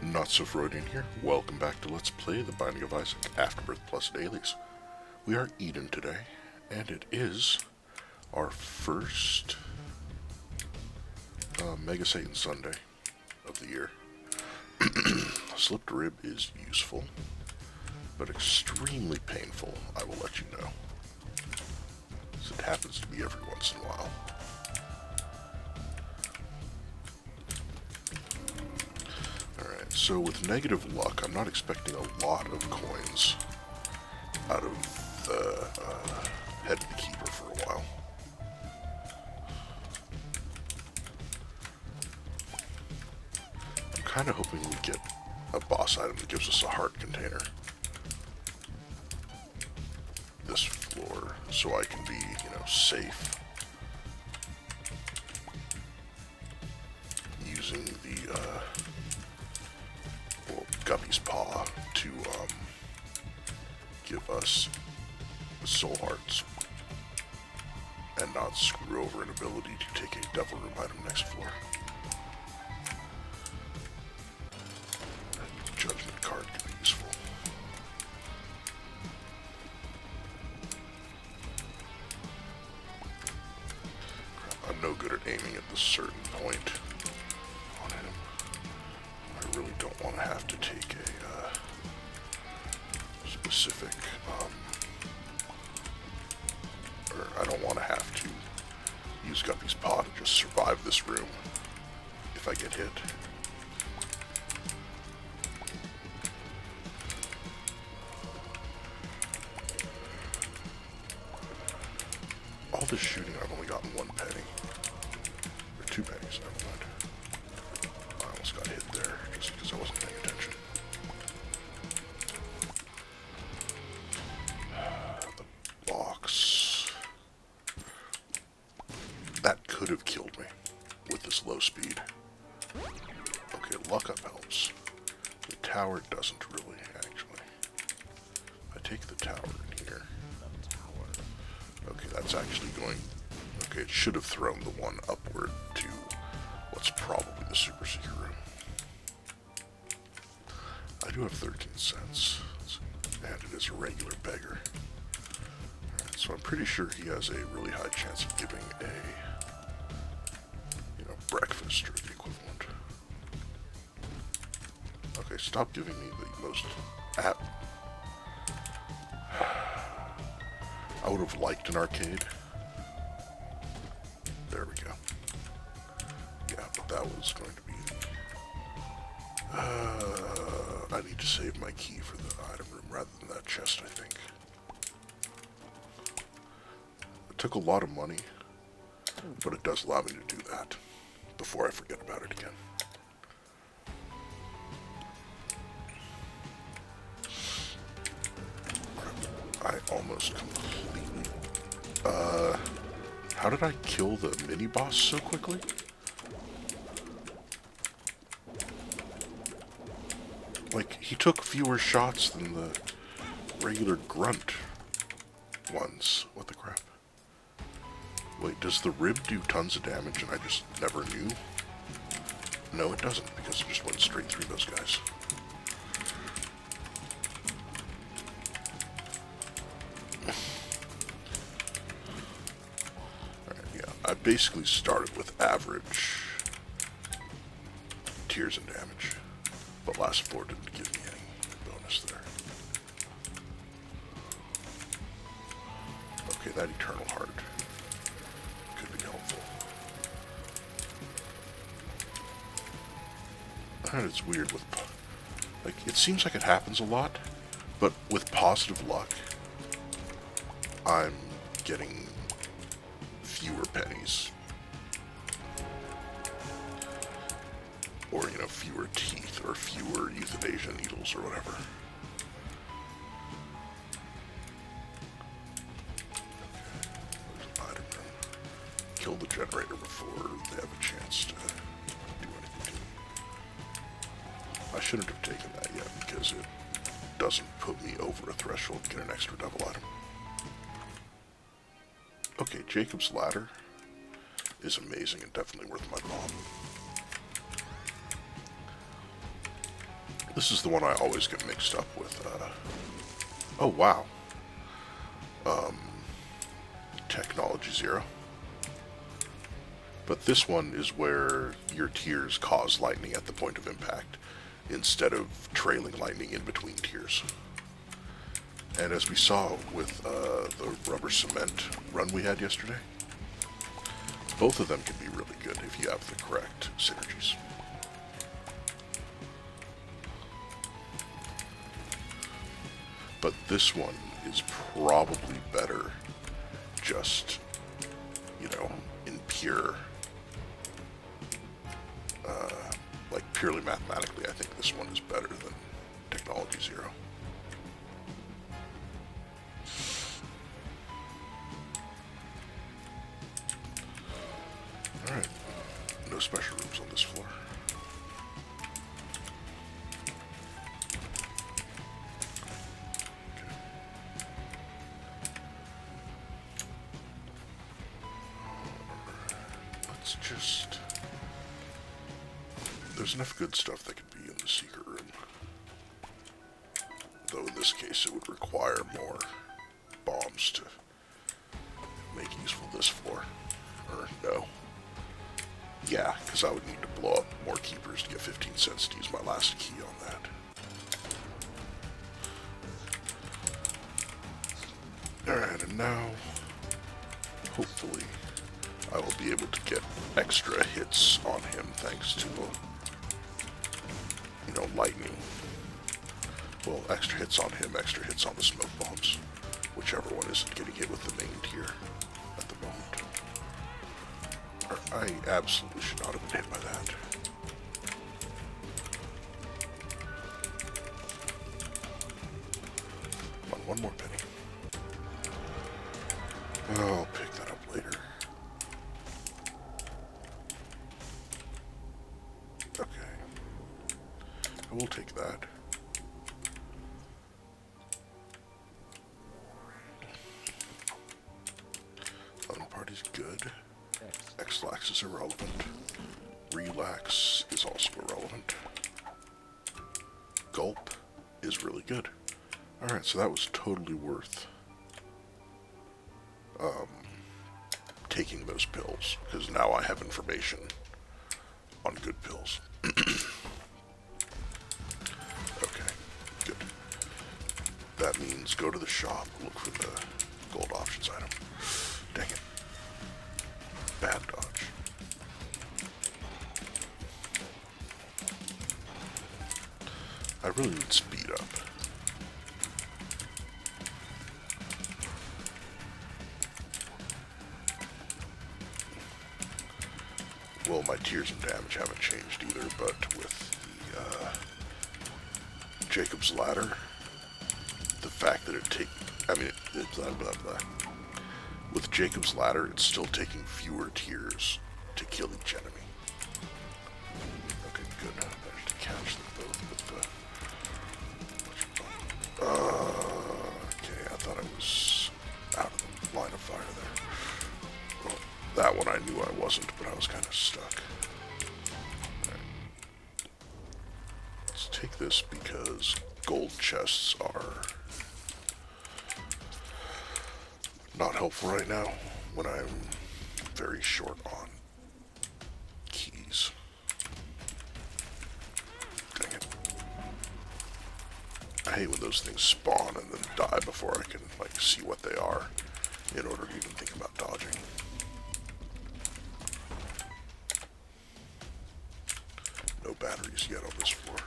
Not so Freudian here. Welcome back to Let's Play The Binding of Isaac Afterbirth Plus Dailies. We are Eden today, and it is our first Mega Satan Sunday of the year. Slipped rib is useful, but extremely painful, I will let you know. So it happens to be every once in a while. Alright, so with negative luck, I'm not expecting a lot of coins out of the head of the keeper for a while. I'm kind of hoping we get a boss item that gives us a heart container this floor, so I can be, safe using the Guppy's Paw to give us soul hearts and not screw over an ability to take a devil room item next floor. That judgment card could be useful. Crap, I'm no good at aiming at this certain point on him. I really don't want to have to take a specific, or I don't want to have to use Guppy's Paw to just survive this room if I get hit. All this shooting, I've only gotten 1 penny. Or 2 pennies, never mind. I almost got hit there, just because I wasn't paying attention. The box. That could have killed me with this low speed. Okay, luck up helps. The tower doesn't really, actually. I take the tower in here. Okay, that's actually going... Okay, it should have thrown the one upward to what's probably the super secret room. I do have 13 cents, and it is a regular beggar. Alright, so I'm pretty sure he has a really high chance of giving a, breakfast or the equivalent. Okay, stop giving me the most I would have liked an arcade. There we go. Yeah, but that was going to be... I need to save my key for the item room rather than that chest, I think. It took a lot of money, but it does allow me to do that before I forget about it again. I almost completely... how did I kill the mini-boss so quickly? Like, he took fewer shots than the regular grunt ones. What the crap? Wait, does the rib do tons of damage and I just never knew? No, it doesn't, because it just went straight through those guys. I basically started with average tears and damage, but last floor didn't give me any bonus there. Okay, that eternal heart could be helpful. And it's weird with, like, it seems like it happens a lot, but with positive luck, I'm getting fewer pennies. Or, fewer teeth, or fewer euthanasia needles, or whatever. Okay, there's an item room. Kill the generator before they have a chance to do anything to it. I shouldn't have taken that yet, because it doesn't put me over a threshold to get an extra double item. Okay, Jacob's Ladder is amazing and definitely worth my bomb. This is the one I always get mixed up with. Oh, wow. Technology 0. But this one is where your tiers cause lightning at the point of impact, instead of trailing lightning in between tiers. And as we saw with the rubber cement run we had yesterday, both of them can be really good if you have the correct synergies. But this one is probably better just, in pure, like purely mathematically, I think this one is better than Technology 0. Alright, no special rooms on this floor. There's enough good stuff that could be in the secret room. Though in this case it would require more bombs to make useful this floor. Or no. Yeah, because I would need to blow up more keepers to get 15 cents to use my last key on that. Alright, and now, hopefully, I will be able to get extra hits on him thanks to lightning. Well, extra hits on him, extra hits on the smoke bombs. Whichever one isn't getting hit with the main tier at the moment. I absolutely should not have been hit by that. Come on, one more penny. I'll pick that up later. I will take that. Fun party's good. X-Lax is irrelevant. Relax is also irrelevant. Gulp is really good. Alright, so that was totally worth taking those pills, because now I have information on good pills. That means go to the shop, look for the gold options item. Dang it. Bad dodge. I really need speed up. Well, my tiers and damage haven't changed either, but with the Jacob's Ladder, the fact that with Jacob's Ladder, it's still taking fewer tiers to kill each enemy. Okay, good. I managed to catch them both with the... okay, I thought I was out of the line of fire there. Well, that one I knew I wasn't, but I was kind of stuck. Alright. Let's take this because gold chests are not helpful right now when I'm very short on keys. Dang it. I hate when those things spawn and then die before I can see what they are in order to even think about dodging. No batteries yet on this floor.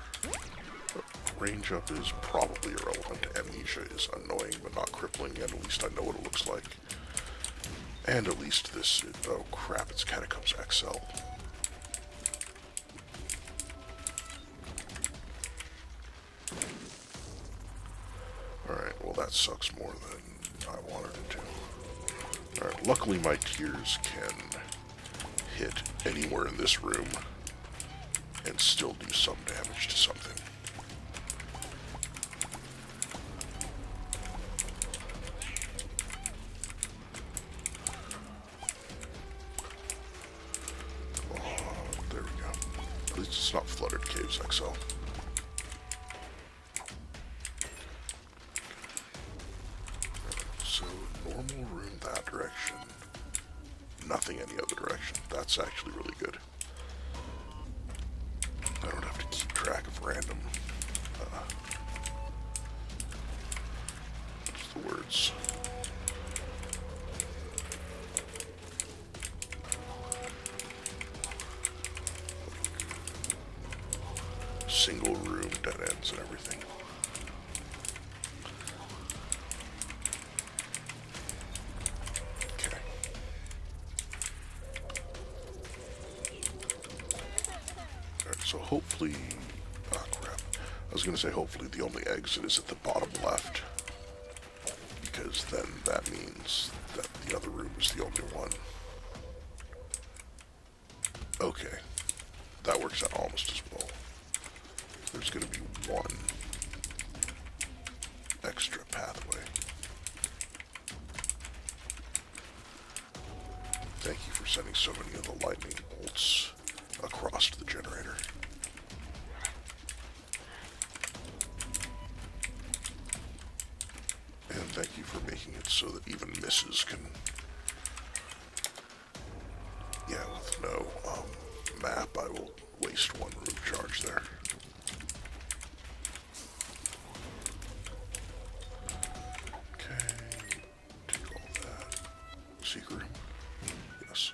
Range up is probably irrelevant. Amnesia is annoying but not crippling, and at least I know what it looks like. And at least this... oh crap, it's Catacombs XL. Alright, well that sucks more than I wanted it to. Alright, luckily my tiers can hit anywhere in this room and still do some damage to something. There we go. At least it's not Flooded Caves XL. normal room that direction. Nothing any other direction. That's actually really good. I don't have to keep track of random, what's the words? Single room, dead ends and everything. Okay. Alright, so hopefully... ah, crap. I was going to say hopefully the only exit is at the bottom left. Because then that means that the other room is the only one. Okay. That works out almost as well. There's going to be one extra pathway. Thank you for sending so many of the lightning bolts across the generator. And thank you for making it so that even misses can... yeah, with no map, I will waste one room charge there. Secret room? Yes.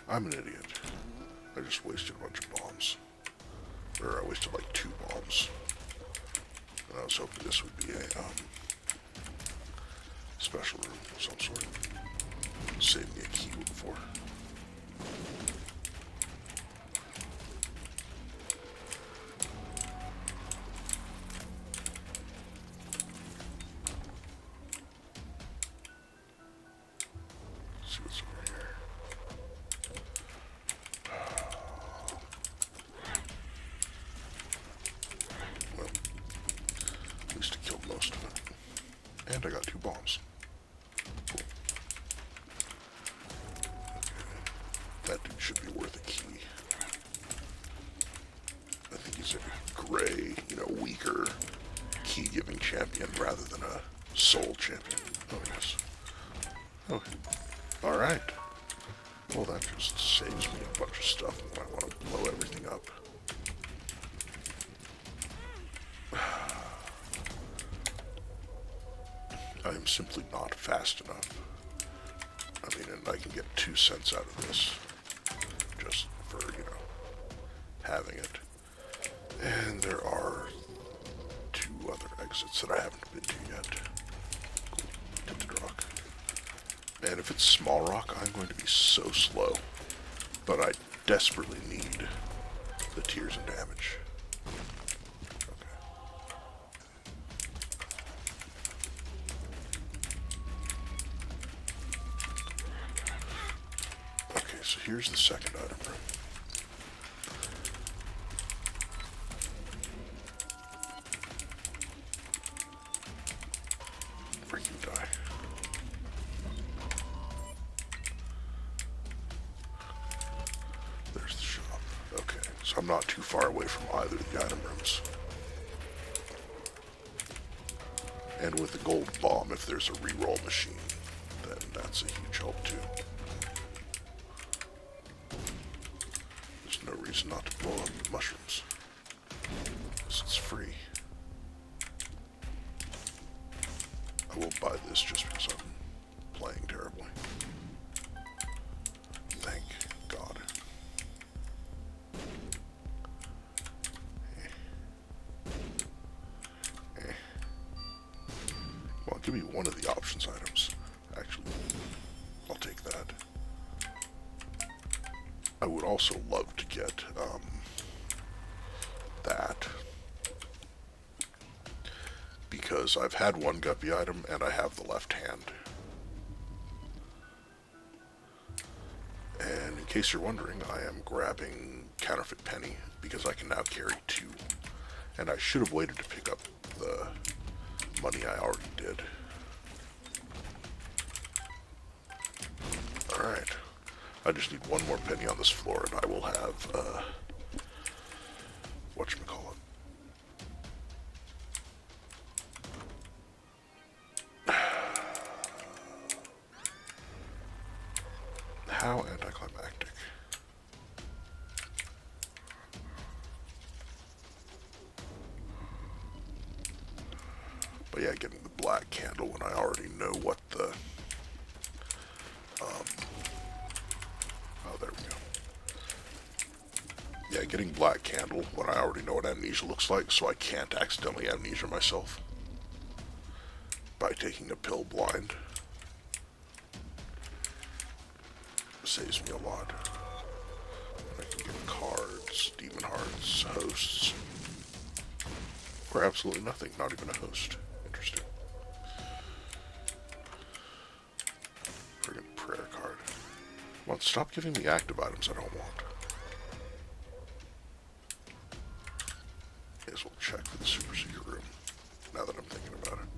I'm an idiot. I just wasted a bunch of bombs. Or I wasted like 2 bombs. And I was hoping this would be a special room of some sort. Save me a key before. And I got 2 bombs. Cool. Okay. That dude should be worth a key. I think he's a gray, weaker key-giving champion rather than a soul champion. Oh, yes. Okay. Alright. Well, that just saves me a bunch of stuff when I want to blow everything up. I am simply not fast enough. I mean, and I can get 2 cents out of this. Just for, having it. And there are 2 other exits that I haven't been to yet. Cool. Tinted rock. And if it's small rock, I'm going to be so slow. But I desperately need the tears and damage. So here's the second item room. Freaking die. There's the shop. Okay, so I'm not too far away from either of the item rooms. And with the gold bomb, if there's a reroll machine, then that's a huge help too. No reason not to blow up mushrooms. Because it's free. I will buy this just because I'm playing terribly. Thank God. Well, give me one of the options items. Actually, I'll take that. I would also love to get that, because I've had one guppy item and I have the left hand. And in case you're wondering, I am grabbing Counterfeit Penny because I can now carry 2. And I should have waited to pick up the money I already did. Alright. I just need one more penny on this floor and I will have, whatchamacallit. How anticlimactic. But yeah, getting the black candle when I already know what the, oh, there we go. Yeah, getting black candle when I already know what amnesia looks like, so I can't accidentally amnesia myself by taking a pill blind. Saves me a lot. I can get cards, demon hearts, hosts, or absolutely nothing, not even a host. Interesting. Friggin' prayer card. Come on, stop giving me active items I don't want. May as well check for the super secret room, now that I'm thinking about it.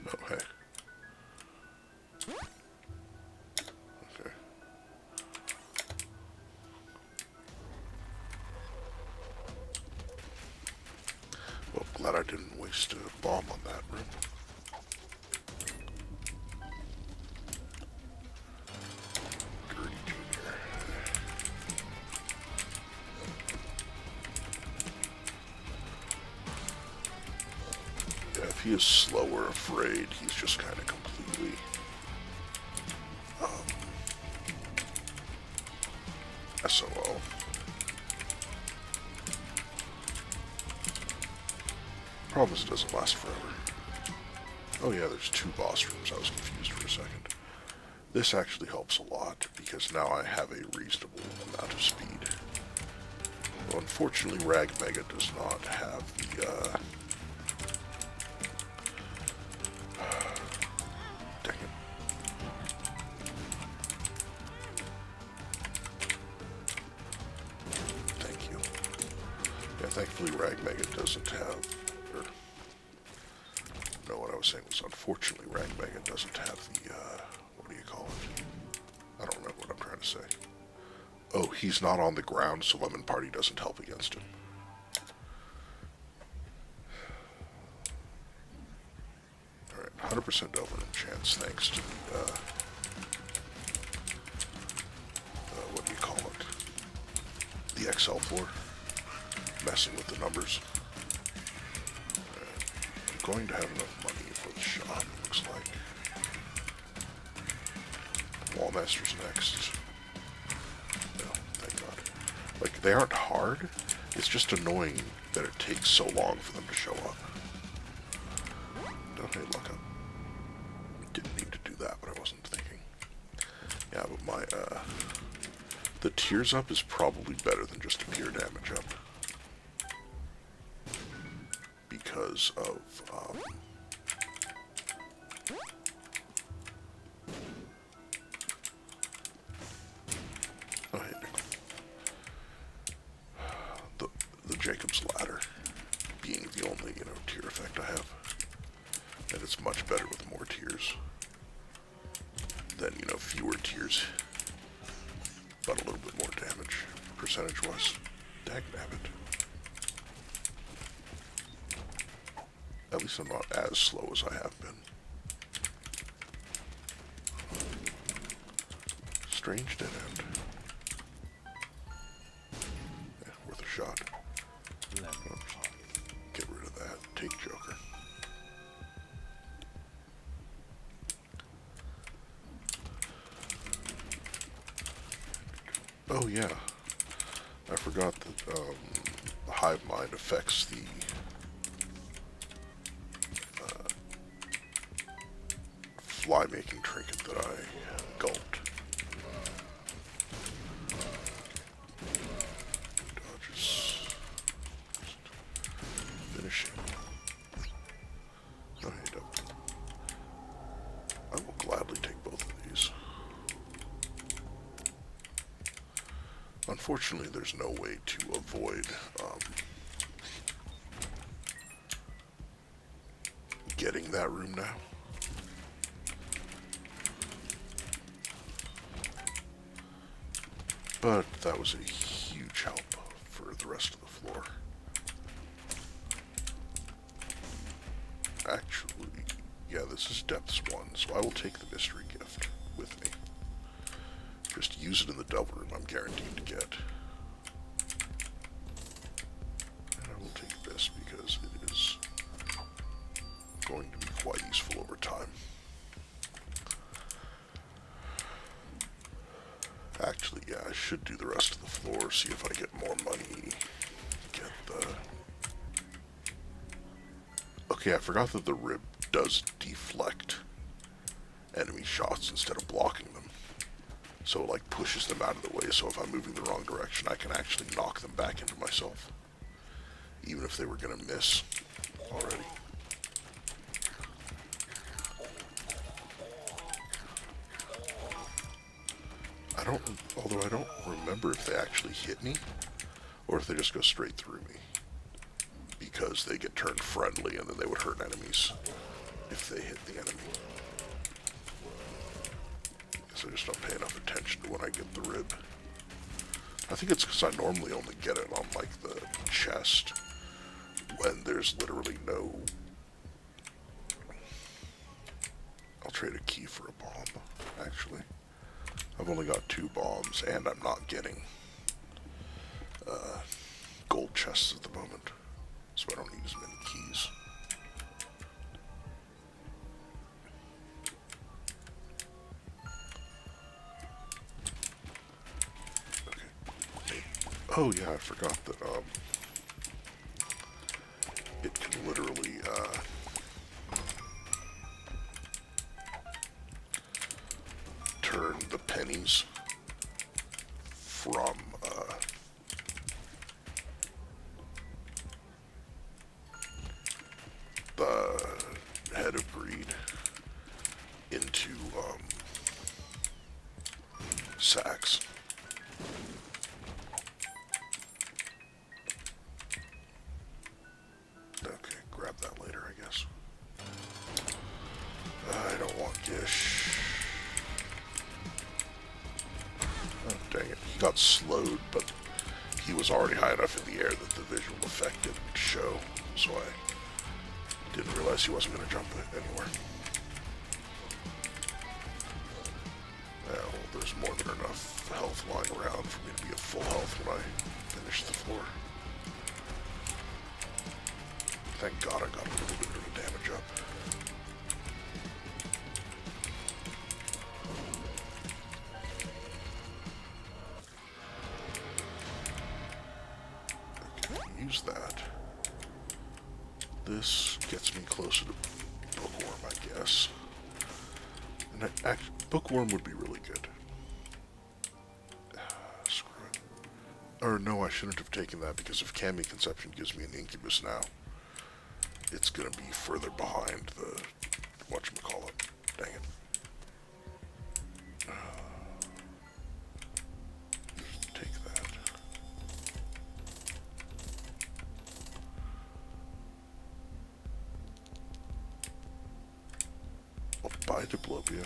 Oh, hey. Okay. Well, glad I didn't waste a bomb on that room. Dirty Junior. Yeah, if he is slow or afraid, he's just kind of completely SOL. Problem is it doesn't last forever. Oh yeah, there's 2 boss rooms. I was confused for a second. This actually helps a lot because now I have a reasonable amount of speed. Well, unfortunately, Rag Mega does not have the, dang it. Thank you. Yeah, thankfully Rag Mega doesn't have, or, no, what I was saying was unfortunately Rag Mega doesn't have the, what do you call it? I don't remember what I'm trying to say. Oh, he's not on the ground, so Lemon Party doesn't help against him. Alright, 100% Delverum chance thanks to the, what do you call it? The XL floor. Messing with the numbers. I'm going to have enough money for the shop, it looks like. Wallmaster's next. No, thank God. Like, they aren't hard, it's just annoying that it takes so long for them to show up. Okay, look up. Didn't need to do that, but I wasn't thinking. Yeah, but my, the tears up is probably better than just a pure damage up. Because of, oh, hey, Nickel. The Jacob's Ladder being the only, tear effect I have. And it's much better with more tears than, fewer tears, but a little bit more damage, percentage-wise. Dagnabbit. At least I'm not as slow as I have been. Strange dead end. Yeah, worth a shot. Get rid of that. Take Joker. Oh yeah. I forgot that the Hive Mind affects the fly-making trinket that I gulped. Dodges. Unfortunately, there's no way to avoid getting that room now. But that was a huge help for the rest of the floor. Actually, yeah, this is Depths 1, so I will take the mystery gift with me. Just use it in the Delver room, I'm guaranteed to get. And I will take this because it is going to be quite useful over time. Actually, yeah, I should do the rest of the floor, see if I get more money. Get the... Okay, I forgot that the rib does deflect enemy shots instead of blocking them. So it like pushes them out of the way, so if I'm moving the wrong direction, I can actually knock them back into myself. Even if they were gonna miss already. Although I don't remember if they actually hit me, or if they just go straight through me. Because they get turned friendly, and then they would hurt enemies if they hit the enemy. So I just don't pay enough attention to when I get the rib. I think it's because I normally only get it on, like, the chest, when there's literally no... I'll trade a key for a bomb, actually. I've only got 2 bombs, and I'm not getting gold chests at the moment, so I don't need as many keys. Okay. Oh yeah, I forgot that it can literally turn the pennies from the head of greed into sacks. Okay, grab that later, I guess. I don't want Gish. Oh, dang it. He got slowed, but he was already high enough in the air that the visual effect didn't show, so I didn't realize he wasn't going to jump anywhere. Well, there's more than enough health lying around for me to be at full health when I finish the floor. Thank God I got a little bit of the damage up. Okay, use that. This gets me closer to Bookworm, I guess. And Bookworm would be really good. Screw it. Or no, I shouldn't have taken that, because if Cami Conception gives me an Incubus now, it's gonna be further behind the whatchamacallit. Dang it. Take that. I'll buy Diplopia.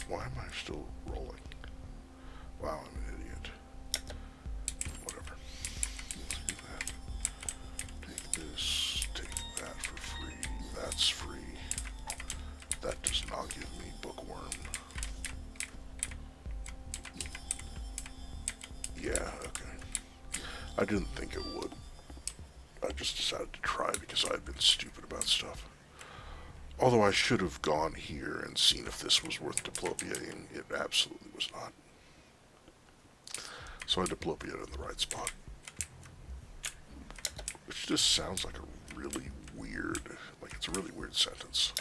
Why am I still rolling? Wow, I'm an idiot. Whatever. Let's do that. Take this, take that for free. That's free. That does not give me Bookworm. Yeah, okay. I didn't think it would. I just decided to try because I had been stupid about stuff. Although I should have gone here and seen if this was worth Diplopiaing, it absolutely was not. So I Diplopiated in the right spot. Which just sounds like a really weird, like it's a really weird sentence.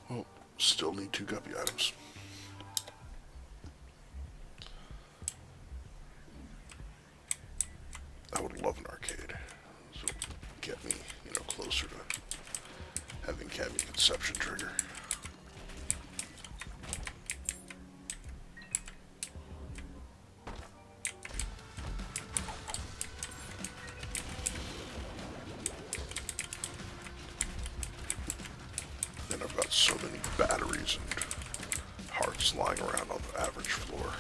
Well, still need 2 guppy items. love an arcade. So get me, you know, closer to having Cammy Conception trigger. And I've got so many batteries and hearts lying around on the average floor.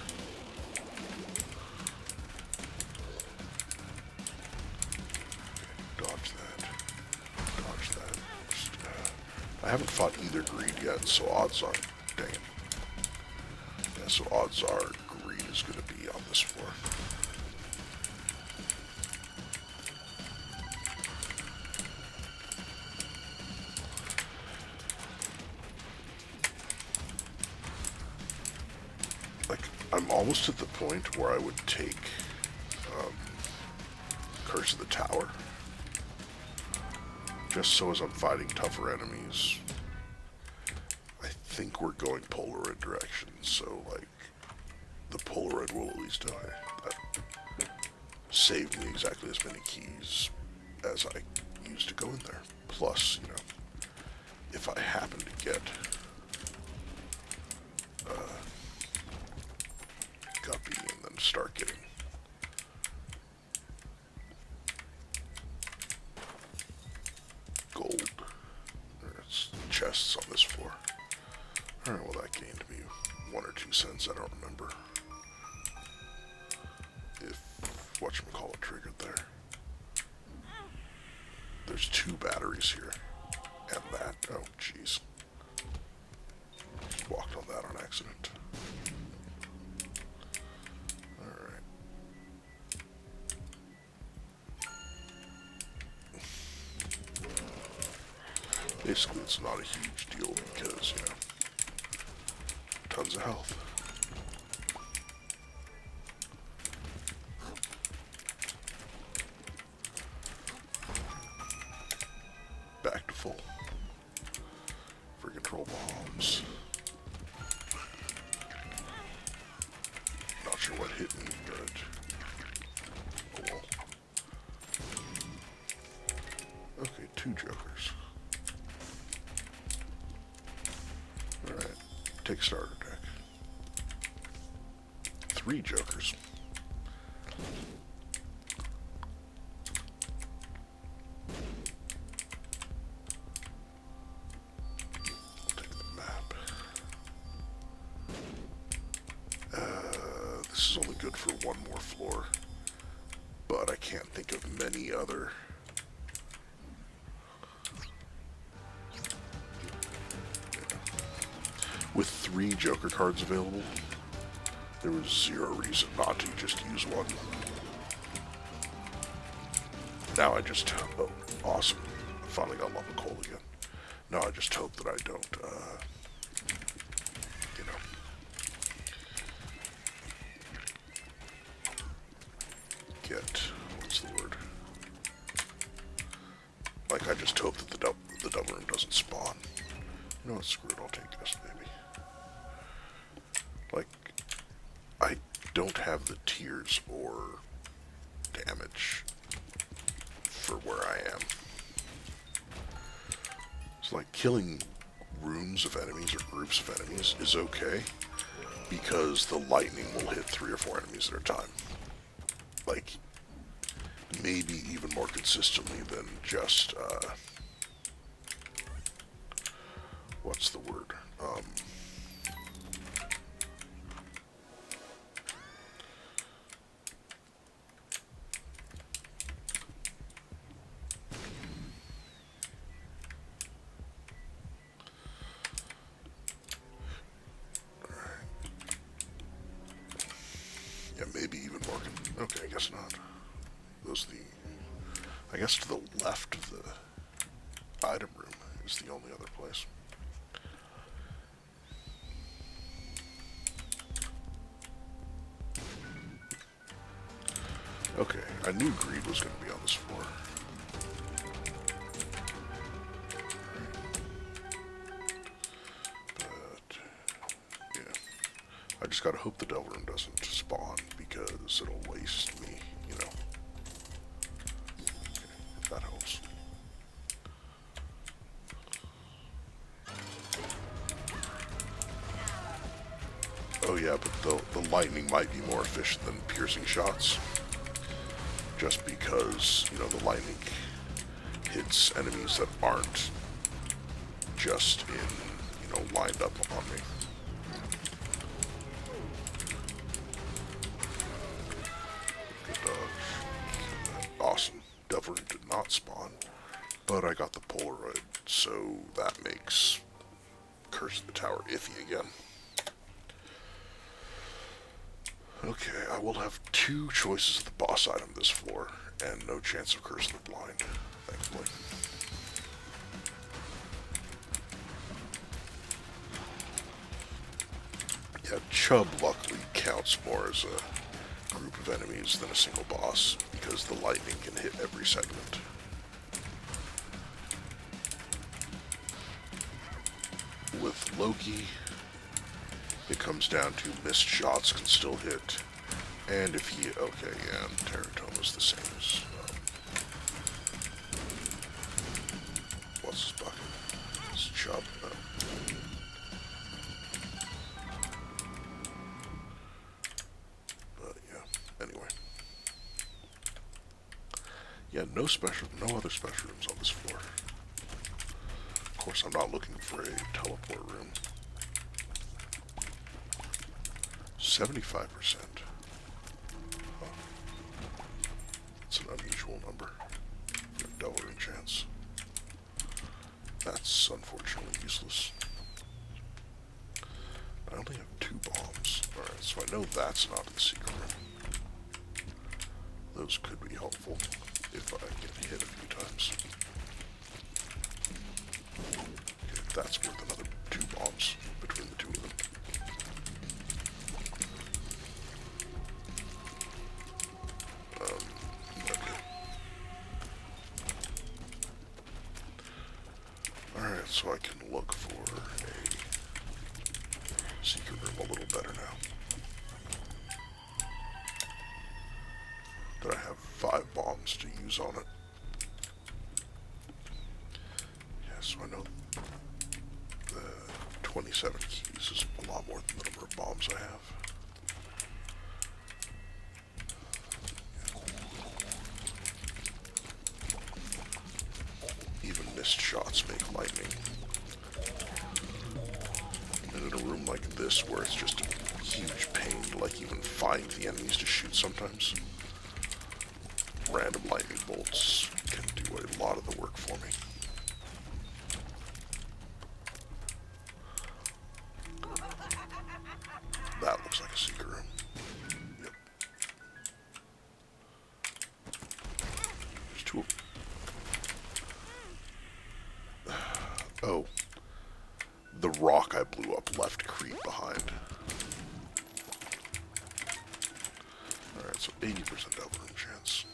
Dodge that. Dodge that. Just, I haven't fought either greed yet, so odds are... Dang it. Yeah, so odds are greed is going to be on this floor. Like, I'm almost at the point where I would take Curse of the Tower. Just so as I'm fighting tougher enemies, I think we're going Polaroid direction, so like the Polaroid will at least save me exactly as many keys as I used to go in there. Plus, you know, if I happen to get Guppy and then start getting gold. There's chests on this floor. Alright, well that gained me 1 or 2 cents, I don't remember. If whatchamacallit triggered there. There's 2 batteries here. And that, oh jeez. Just walked on that on accident. Alright. Basically, it's not a huge deal because, you know, tons of health. Back to full. For control bombs. Not sure what hit me, but... oh well. Okay, 2 jokers. Alright, take starter deck. 3 jokers. I'll take the map. This is only good for 1 more floor, but I can't think of many other... With 3 Joker cards available, there was 0 reason not to just use 1. Now I just... oh, awesome. I finally got Lump of Coal again. Now I just hope that I don't, you know... get... what's the word? Like, I just hope that the double room doesn't spawn. You know what, screw it, I'll take this, maybe. Like, I don't have the tiers or damage for where I am. It's like killing rooms of enemies or groups of enemies is okay because the lightning will hit 3 or 4 enemies at a time. Like, maybe even more consistently than just, what's the word? Yeah, maybe even more. Okay, I guess not. Those the... I guess to the left of the item room is the only other place. Okay, I knew greed was going to be on this floor. But, yeah. I just gotta hope the Delver Room doesn't spawn, because it'll waste me, you know. But the lightning might be more efficient than piercing shots. Just because, you know, the lightning hits enemies that aren't just in, you know, lined up on me. Good dodge. Awesome. Devil did not spawn, but I got the Polaroid, so that makes Curse of the Tower iffy again. Okay, I will have 2 choices of the boss item this floor, and no chance of Curse of the Blind, thankfully. Yeah, Chub luckily counts more as a group of enemies than a single boss, because the lightning can hit every segment. With Loki, it comes down to missed shots can still hit, and if he, okay, yeah, Teratoma's the same as, what's his bucket? It's Chub, no. But yeah, anyway. Yeah, no other special rooms on this floor. Of course, I'm not looking for a teleport room. 75%. Huh. That's an unusual number for a double room chance. That's unfortunately useless. I only have 2 bombs. Alright, so I know that's not in the secret room. Those could be helpful if I get hit a few times. Okay, that's worth another 2 bombs between the 2 of them. Okay. Alright, so I can look for a secret room a little better now. That I have 5 bombs to use on it. Yeah, so I know the 27 keys is a lot more than the number of bombs I have. Even missed shots make lightning. And in a room like this, where it's just a huge pain to like even find the enemies to shoot sometimes, random lightning bolts can do a lot of the work for me. That looks like a secret room. Yep. There's 2 of them. Oh. The rock I blew up left creep behind. Alright, so 80% double room chance.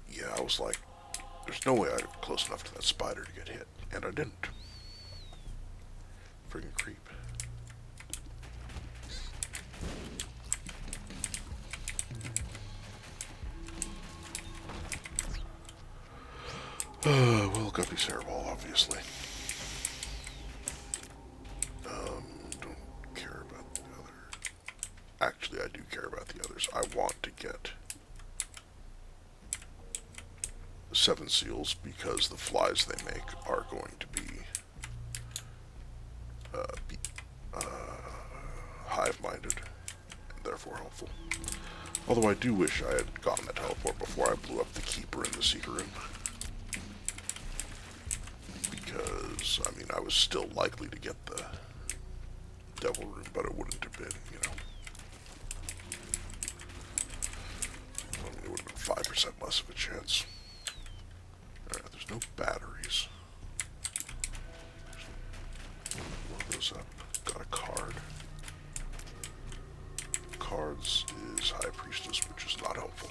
Yeah, I was like, there's no way I got close enough to that spider to get hit. And I didn't. Friggin' creep. Well, Guppy Cerebral, obviously. Don't care about the other. Actually, I do care about the others. I want to get 7 seals because the flies they make are going to be hive-minded and therefore helpful. Although I do wish I had gotten that teleport before I blew up the keeper in the secret room. Because, I mean, I was still likely to get the devil room, but it wouldn't have been, you know. I mean, it would have been 5% less of a chance. Alright, there's no batteries. Load those up. Got a card. Cards is High Priestess, which is not helpful.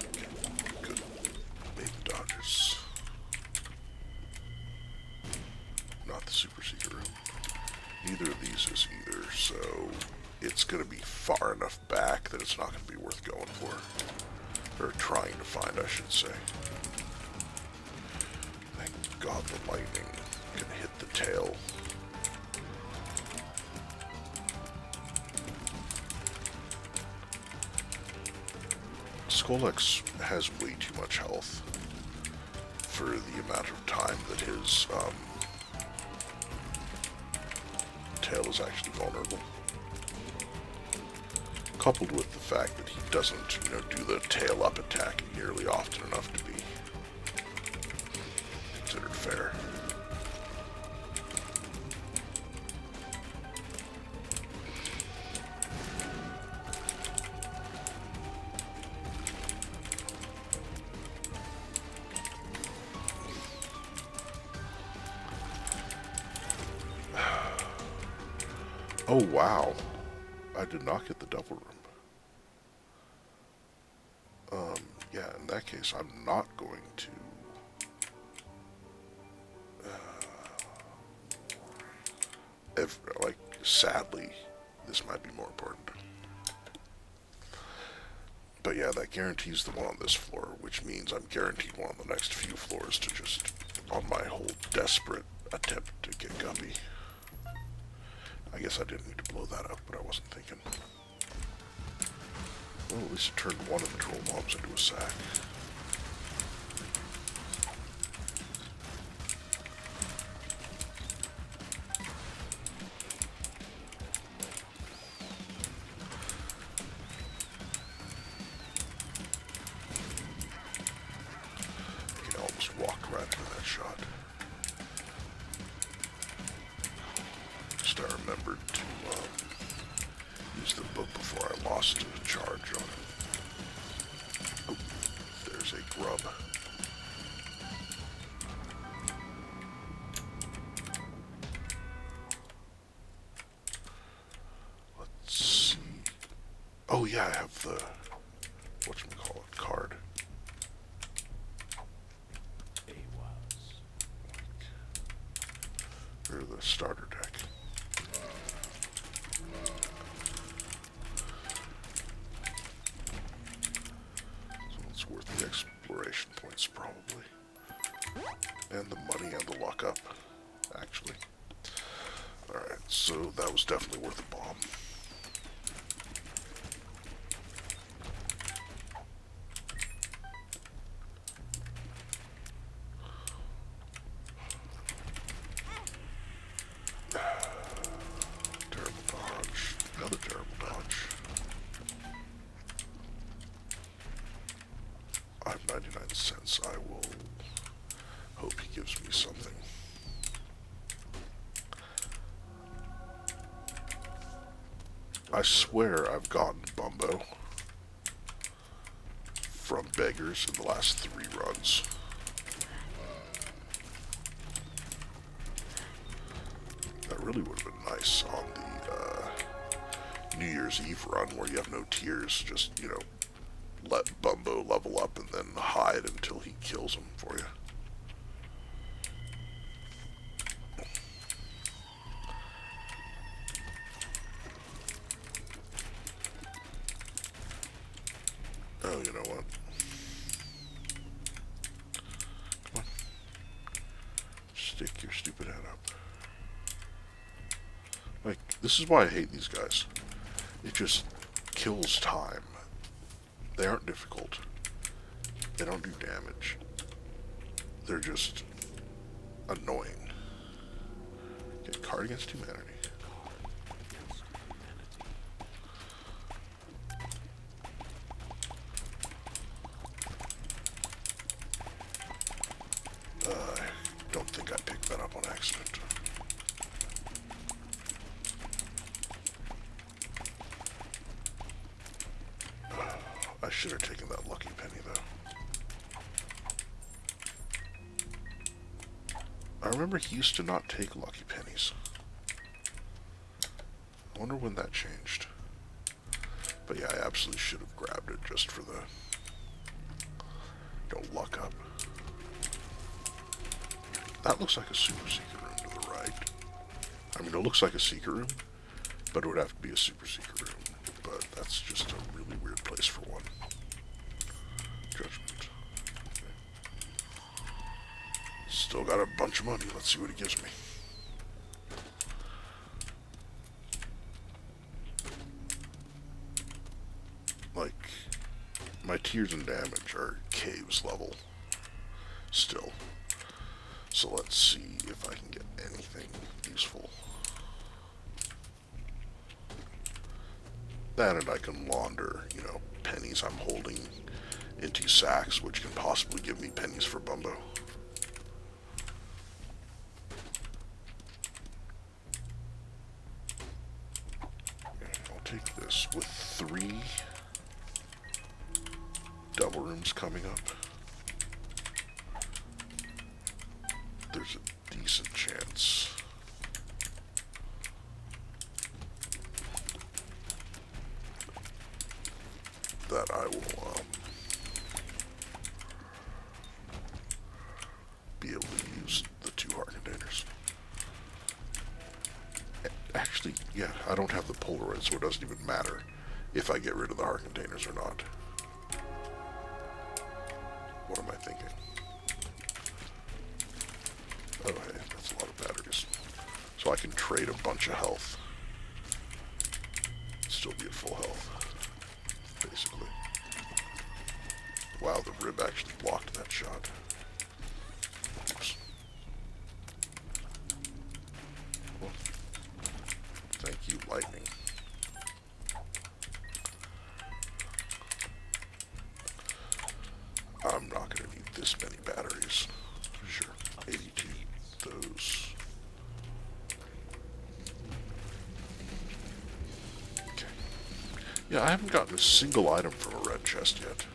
Okay, good. Made the dodges. Not the super secret room. Neither of these is either, so it's going to be far enough back that it's not going to be worth going for. Or trying to find, I should say. Thank lightning. Gonna hit the tail. Skolex has way too much health for the amount of time that his tail is actually vulnerable. Coupled with the fact that he doesn't, do the tail up attack nearly often enough to be considered fair. Oh wow, I did not get the double room. Yeah, in that case, I'm not going to... sadly, this might be more important. But yeah, that guarantees the one on this floor, which means I'm guaranteed one on the next few floors to just, on my whole desperate attempt to get Guppy. I guess I didn't need to blow that up, but I wasn't thinking. Well, at least it turned one of the troll mobs into a sack. I almost walked right into that shot. Just I remembered to use the book before I lost a charge on it. Oh, there's a grub. Let's see. Oh yeah, I have the whatchamacallit card. Or the starter deck. Worth the exploration points, probably. And the money and the luck up, actually. Alright, so that was definitely worth a bomb. Terrible dodge. Another terrible dodge. I have 99 cents. I will hope he gives me something. I swear I've gotten Bumbo from beggars in the last 3 runs. That really would have been nice on the New Year's Eve run where you have no tears, just, let Bumbo level up and then hide until he kills him for you. Oh, you know what? Come on. Stick your stupid head up. Like, this is why I hate these guys. It just kills time. They aren't difficult. They don't do damage. They're just annoying. Get card against humanity. I don't think I picked that up on accident. I should have taken that lucky penny, though. I remember he used to not take lucky pennies. I wonder when that changed. But yeah, I absolutely should have grabbed it just for the... luck up. That looks like a super secret room to the right. I mean, it looks like a secret room, but it would have to be a super secret room. But that's just a really weird place for one. Judgment. Okay. Still got a bunch of money. Let's see what it gives me. Like, my tears and damage are caves level still. So let's see if I can get anything useful. That, and I can launder, you know, pennies I'm holding into sacks, which can possibly give me pennies for Bumbo. Okay, I'll take this. With 3 double rooms coming up, there's a decent chance that I will be able to use the 2 heart containers. Actually, yeah, I don't have the Polaroid, so it doesn't even matter if I get rid of the heart containers or not. What am I thinking? Oh, hey, that's a lot of batteries. So I can trade a bunch of health. Still be at full health, basically. Wow, the rib actually blocked that shot. Oops. Well, thank you, lightning. I'm not going to need this many batteries. Sure, 82. Those. Okay. Yeah, I haven't gotten a single item from a red chest yet.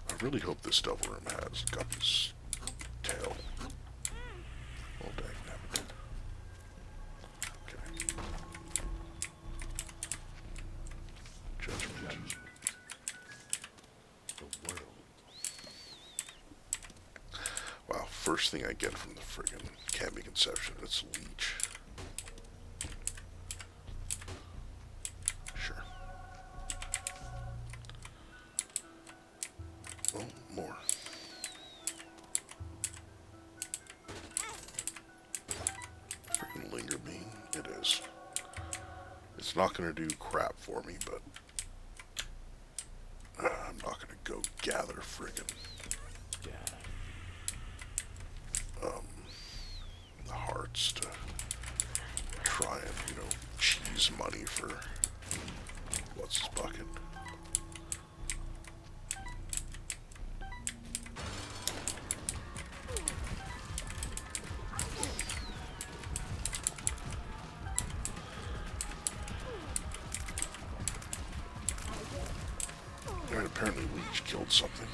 I really hope this double room has Guppy's tail. Oh, dang, damn it. Okay. Judgment. The world. Wow, first thing I get from the friggin' can't be conception, it's leech. Sure. Oh, more. Friggin' linger bean, it is. It's not gonna do crap for me, but I'm not gonna go gather friggin' the hearts to try and, you know, cheese money for what's his bucket. And apparently Leech killed something.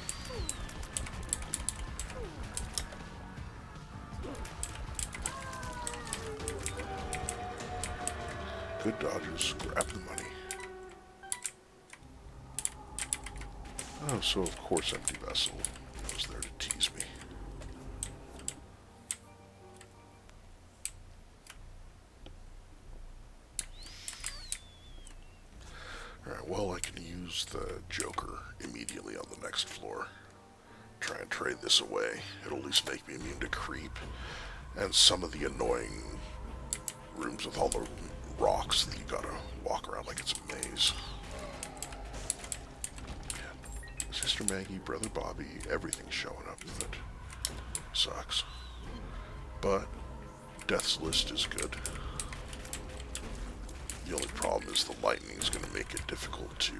Good dodges, grab the money. Oh, so of course Empty Vessel was there to tease me. Alright, well I can use the Joker immediately on the next floor. Try and trade this away. It'll at least make me immune to creep. And some of the annoying rooms with all the rocks that you gotta walk around like it's a maze. Yeah. Sister Maggie, Brother Bobby, everything's showing up, but sucks. But Death's List is good. The only problem is the lightning is going to make it difficult to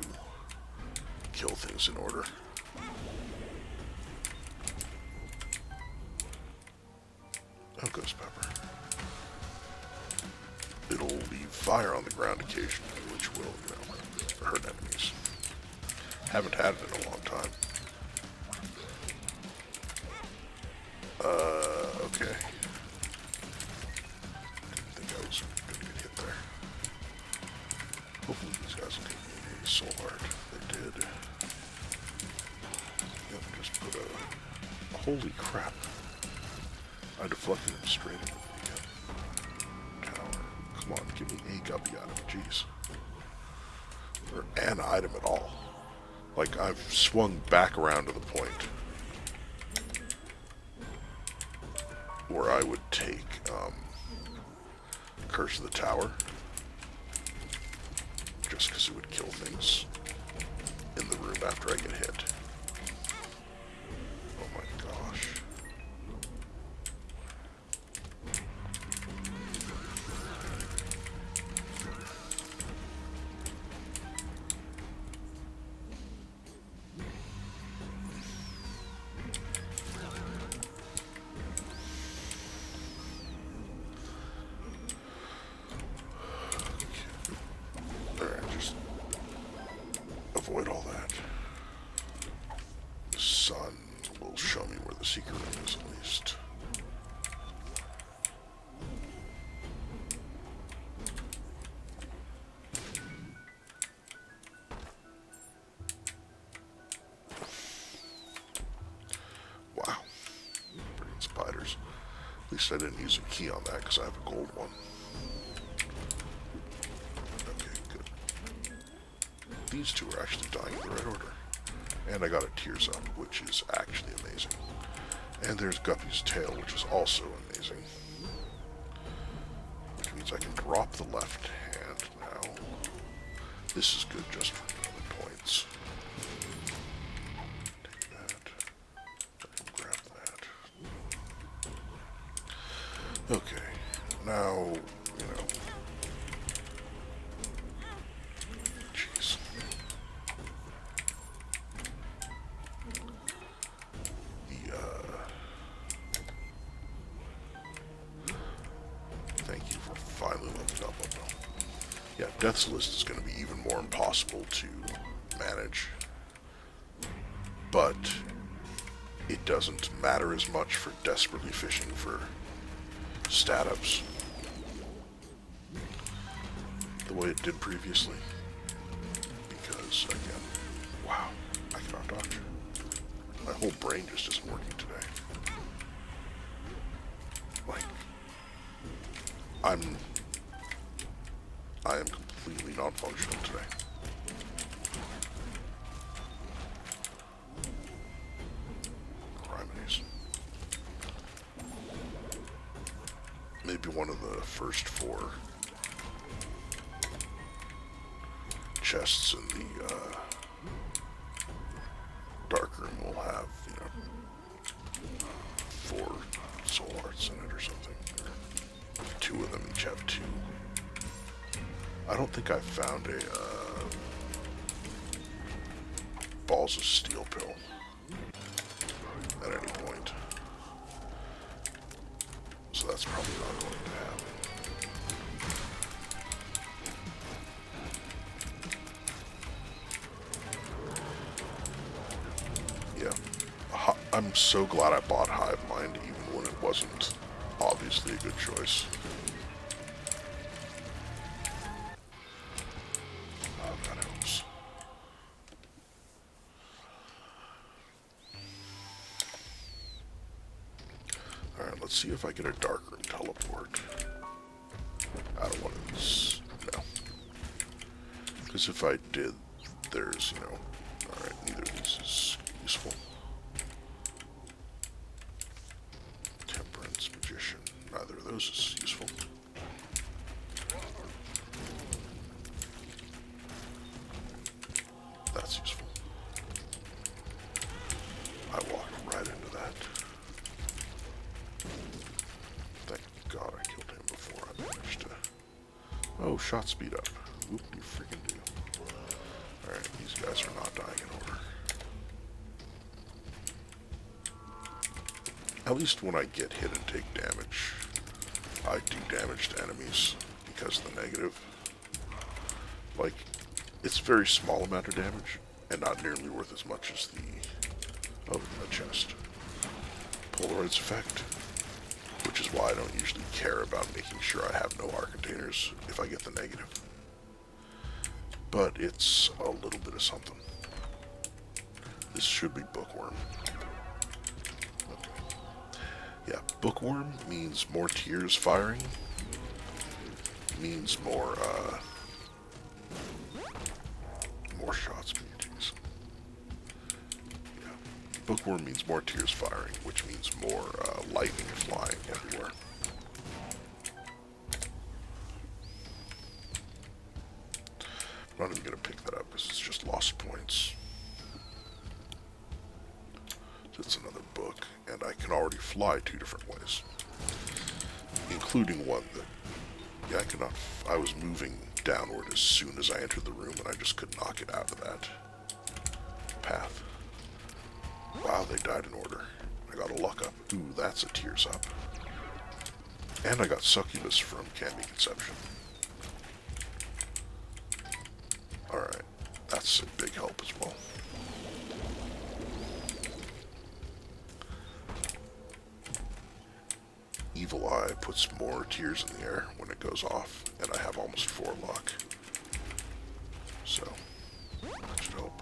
kill things in order. Oh, Ghost Pepper. It'll leave fire on the ground occasionally, which will, you know, hurt enemies. Haven't had it in a long time. Okay. Didn't think I was going to get hit there. Hopefully these guys will give me a soul heart. They did. Yep, just put a... Holy crap. I deflected him straight into the tower. Come on, give me a guppy item, jeez. Or an item at all. Like, I've swung back around to the point. where I would take Curse of the Tower, just because it would kill things in the room after I get hit. Oh my gosh. Avoid all that. The sun will show me where the secret room is, at least. Wow. Brilliant spiders. At least I didn't use a key on that because I have a gold one. These two are actually dying in the right order. And I got a Tears Up, which is actually amazing. And there's Guppy's Tail, which is also amazing. Which means I can drop the left hand now. This is good just for other points. Take that. I can grab that. Okay. Now, you know. Yeah, Death's List is going to be even more impossible to manage, but it doesn't matter as much for desperately fishing for stat ups the way it did previously, because again, wow, I cannot dodge. My whole brain just isn't working today. Like, I am completely non-functional today. Criminies. Maybe one of the first 4 chests in the dark room will have, you know, 4 soul hearts in it or something. Or 2 of them each have 2. I don't think I found a Balls of Steel pill at any point. So that's probably not going to happen. Yeah. I'm so glad I bought Hive Mind even when it wasn't obviously a good choice. Let's see if I get a dark room teleport out of one of these. No. Because if I did, there's, you know, alright, neither of these is useful. Temperance, Magician, neither of those is useful. That's useful. I walked right into that. Thank God I killed him before I managed to... Oh, shot speed up. Whoop, you freaking do. Alright, these guys are not dying in order. At least when I get hit and take damage, I do damage to enemies because of the negative. Like, it's a very small amount of damage, and not nearly worth as much as the... Oh, the chest. Polaroid's effect. Which is why I don't usually care about making sure I have no art containers if I get the negative. But it's a little bit of something. This should be Bookworm. Okay. Yeah, Bookworm means more tears firing. Means more shot speed. Yeah. Bookworm means more tears firing, which means more lightning flying everywhere. even going to pick that up because it's just lost points. It's another book, and I can already fly 2 different ways, including one that, yeah, I was moving downward as soon as I entered the room, and I just could knock it out of that path. Wow, they died in order. I got a luck up. Ooh, that's a tears up. And I got Succubus from Candy Conception. Alright, that's a big help as well. Evil Eye puts more tears in the air when it goes off, and I have almost 4 luck. So, that should help.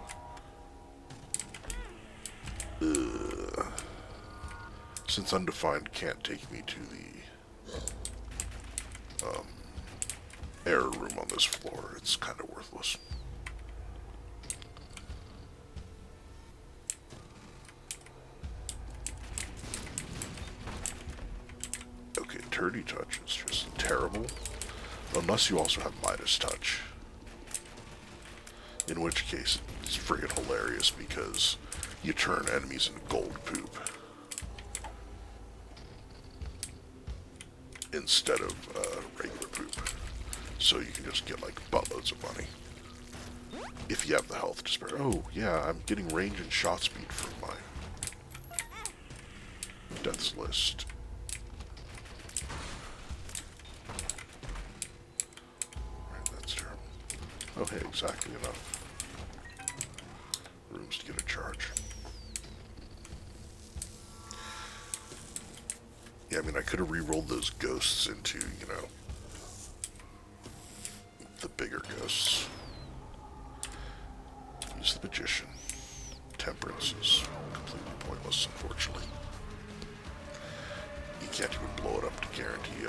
Since Undefined can't take me to the error room on this floor, it's kind of worthless. Okay, Turdy Touch is just terrible, unless you also have Midas Touch, in which case it's friggin' hilarious because you turn enemies into gold poop instead of regular poop. So you can just get like buttloads of money if you have the health to spare. Oh yeah, I'm getting range and shot speed from my deaths list. Right, that's terrible. Oh hey, exactly enough rooms to get a charge. Yeah, I mean, I could have re-rolled those ghosts into, you know, the bigger ghosts. Use the Magician. Temperance is completely pointless, unfortunately. You can't even blow it up to guarantee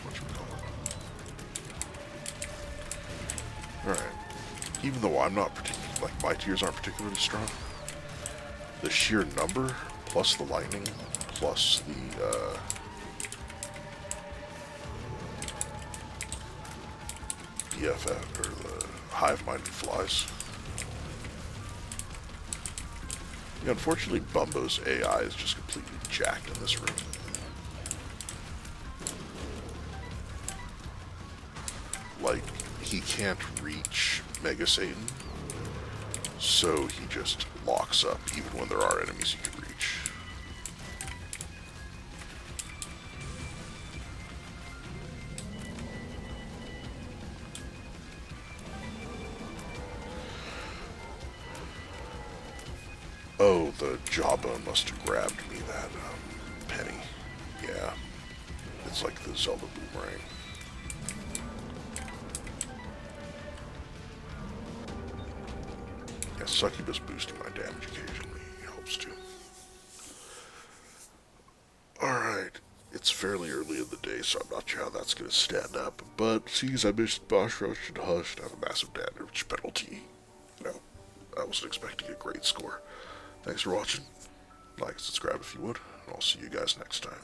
whatchamacallit. Alright. Even though I'm not particularly, like, my tiers aren't particularly strong, the sheer number, plus the lightning, plus the, BFF, or the hive-minded flies. Yeah, unfortunately, Bumbo's AI is just completely jacked in this room. Like, he can't reach Mega Satan, so he just locks up even when there are enemies he can reach. Oh, the jawbone must have grabbed me, that penny. Yeah. It's like the Zelda boomerang. Yeah, Succubus boosting my damage occasionally helps too. Alright. It's fairly early in the day, so I'm not sure how that's going to stand up. But, seeing as I missed Boss Rush and Hush to have a massive damage penalty, you know, I wasn't expecting a great score. Thanks for watching. Like and subscribe if you would, and I'll see you guys next time.